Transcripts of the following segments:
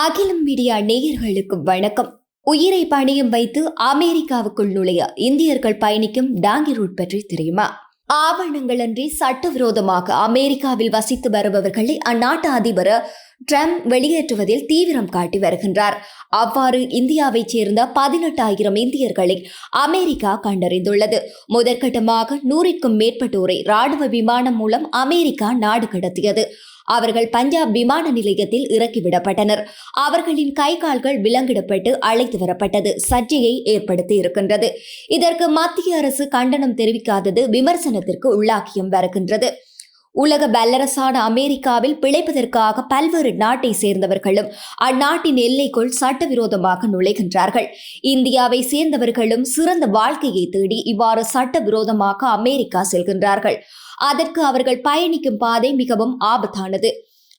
அகிலம் மீடியா நேயர்களுக்கு வணக்கம். உயிரை பணியம் வைத்து அமெரிக்காவுக்குள் நுழைய இந்தியர்கள் பயணிக்கும் டாங்கி ரூட் பற்றி தெரியுமா? ஆவணங்களன்றி சட்டவிரோதமாக அமெரிக்காவில் வசித்து வருபவர்களை அந்நாட்டு அதிபர் ட்ரம்ப் வெளியேற்றுவதில் தீவிரம் காட்டி வருகின்றார். அவ்வாறு இந்தியாவைச் சேர்ந்த 18,000 இந்தியர்களை அமெரிக்கா கண்டறிந்துள்ளது. முதற்கட்டமாக 100க்கும் மேற்பட்டோரை ராணுவ விமானம் மூலம் அமெரிக்கா நாடு கடத்தியது. அவர்கள் பஞ்சாப் விமான நிலையத்தில் இறக்கிவிடப்பட்டனர். அவர்களின் கை கால்கள் விலங்கிடப்பட்டு அழைத்து வரப்பட்டது சர்ச்சையை ஏற்படுத்தி இருக்கின்றது. இதற்கு மத்திய அரசு கண்டனம் தெரிவிக்காதது விமர்சனத்திற்கு உள்ளாக்கியும் வருகின்றது. உலக வல்லரசான அமெரிக்காவில் பிழைப்பதற்காக பல்வேறு நாட்டை சேர்ந்தவர்களும் அந்நாட்டின் எல்லைக்குள் சட்டவிரோதமாக நுழைகின்றார்கள். இந்தியாவை சேர்ந்தவர்களும் சிறந்த வாழ்க்கையை தேடி இவ்வாறு சட்டவிரோதமாக அமெரிக்கா செல்கின்றார்கள். அதற்கு அவர்கள் பயணிக்கும் பாதை மிகவும் ஆபத்தானது.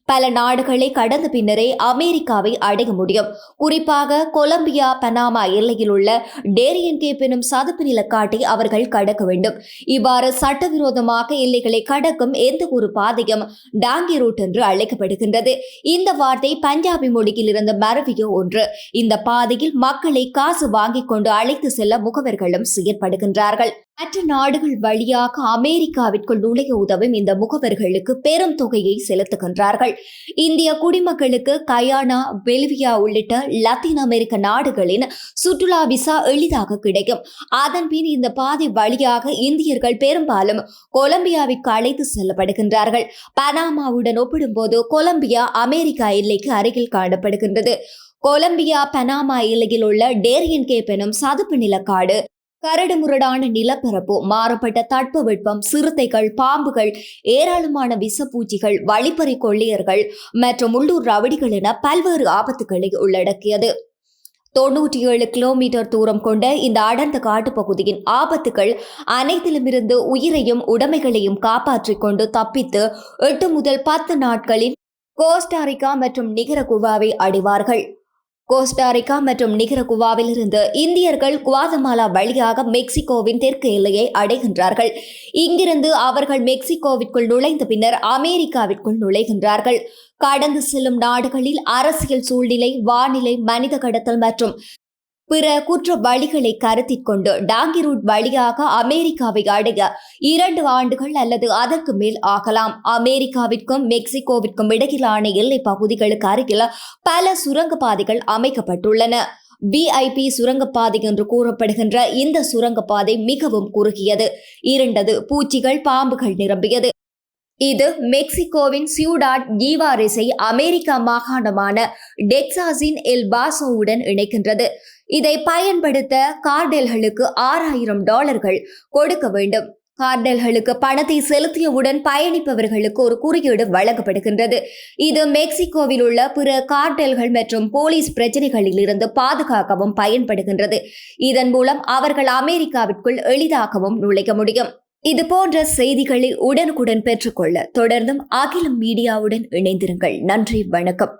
பல நாடுகளை கடந்த பின்னரே அமெரிக்காவை அடைய முடியும். குறிப்பாக கொலம்பியா பனாமா எல்லையில் உள்ள டேரியன் கேப் எனும் சதுப்பு நிலக்காட்டை அவர்கள் கடக்க வேண்டும். இவ்வாறு சட்டவிரோதமாக எல்லைகளை கடக்கும் எந்த ஒரு பாதையும் டாங்கி ரூட் என்று அழைக்கப்படுகின்றது. இந்த வார்த்தை பஞ்சாபி மொழியில் இருந்து மரபிய ஒன்று. இந்த பாதையில் மக்களை காசு வாங்கிக் கொண்டு அழைத்து செல்ல முகவர்களும் செயற்படுகின்றார்கள். மற்ற நாடுகள் வழியாக அமெரிக்காவிற்குள் நுழைய உதவும் இந்த முகவர்களுக்கு பெரும் தொகையை செலுத்துகின்றார்கள். இந்திய குடிமக்களுக்கு கயானா, பெல்வியா உள்ளிட்ட லத்தீன் அமெரிக்க நாடுகளின் சுற்றுலா விசா எளிதாக கிடைக்கும். அதன்பின் இந்த பாதை வழியாக இந்தியர்கள் பெரும்பாலும் கொலம்பியாவிற்கு அழைத்து செல்லப்படுகின்றார்கள். பனாமாவுடன் ஒப்பிடும்போது கொலம்பியா அமெரிக்கா எல்லைக்கு அருகில் காணப்படுகின்றது. கொலம்பியா பனாமா எல்லையில் உள்ள டேரியன் கேப் எனும் சதுப்பு நிலக்காடு கரடுமுரடான நிலப்பரப்பு, மாறுபட்ட தட்பவெப்பம், சிறுத்தைகள், பாம்புகள், ஏராளமான விஷப்பூச்சிகள், வழிப்பறி கொள்ளையர்கள் மற்றும் உள்ளூர் ரவடிகள் என பல்வேறு ஆபத்துக்களை உள்ளடக்கியது. 97 கிலோமீட்டர் தூரம் கொண்ட இந்த அடர்ந்த காட்டுப்பகுதியின் ஆபத்துகள் அனைத்திலுமிருந்து உயிரையும் உடைமைகளையும் காப்பாற்றிக் கொண்டு தப்பித்து 8 முதல் 10 நாட்களில் கோஸ்டாரிக்கா மற்றும் நிகரகுவாவை அடைவார்கள். கோஸ்டாரிக்கா மற்றும் நிகரகுவாவிலிருந்து இந்தியர்கள் குவாதமாலா வழியாக மெக்சிகோவின் தெற்கு எல்லையை அடைகின்றார்கள். இங்கிருந்து அவர்கள் மெக்சிகோவிற்குள் நுழைந்த பின்னர் அமெரிக்காவிற்குள் நுழைகின்றார்கள். கடந்து செல்லும் நாடுகளில் அரசியல் சூழ்நிலை, வானிலை, மனித கடத்தல் மற்றும் பிற குற்ற வழிகளை கருத்தில் கொண்டு டாங்கி ரூட் வழியாக அமெரிக்காவை அடைய 2 ஆண்டுகள் அல்லது அதற்கு மேல் ஆகலாம். அமெரிக்காவிற்கும் மெக்சிகோவிற்கும் இடையிலான எல்லை பகுதிகளுக்கு அருகில் பல சுரங்கப்பாதைகள் அமைக்கப்பட்டுள்ளன. VIP சுரங்கப்பாதை என்று கூறப்படுகின்ற இந்த சுரங்கப்பாதை மிகவும் குறுகியது, இருண்டது, பூச்சிகள், பாம்புகள் நிரம்பியது. இது மெக்சிகோவின் சியூடாட் ஈவாரெஸை அமெரிக்கா மாகாணமான டெக்சாஸின் எல் பாசோவுடன் இணைக்கின்றது. இதை பயன்படுத்த கார்டெல்களுக்கு $6,000 கொடுக்க வேண்டும். கார்டெல்களுக்கு பணத்தை செலுத்தியவுடன் பயணிப்பவர்களுக்கு ஒரு குறியீடு வழங்கப்படுகின்றது. இது மெக்சிகோவில் உள்ள பிற கார்டெல்கள் மற்றும் போலீஸ் பிரச்சனைகளில் இருந்து பாதுகாக்கவும் பயன்படுகின்றது. இதன் மூலம் அவர்கள் அமெரிக்காவிற்குள் எளிதாகவும் நுழைய முடியும். இது போன்ற செய்திகளை உடனுக்குடன் பெற்றுக்கொள்ள தொடர்ந்தும் அகிலம் மீடியாவுடன் இணைந்திருங்கள். நன்றி, வணக்கம்.